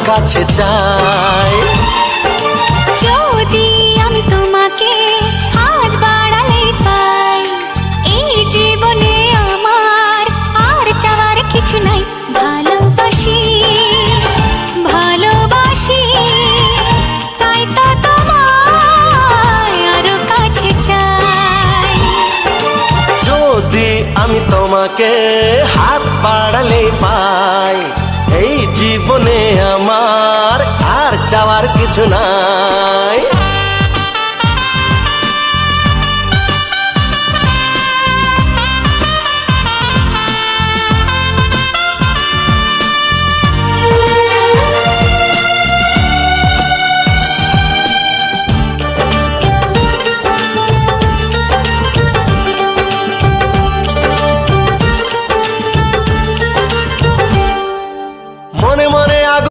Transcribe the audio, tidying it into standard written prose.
কাছে চাই। যদি আমি তোমাকে হাত বাড়ালে পাই, এই জীবনে আমার আর চাওয়ার কিছু নাই। ভালোবাসি ভালোবাসি, তাই তো তোমায় আরো কাছে চাই। যদি আমি তোমাকে হাত বাড়ালে পাই, এই জীবনে আমার আর চাওয়ার কিছু নাই।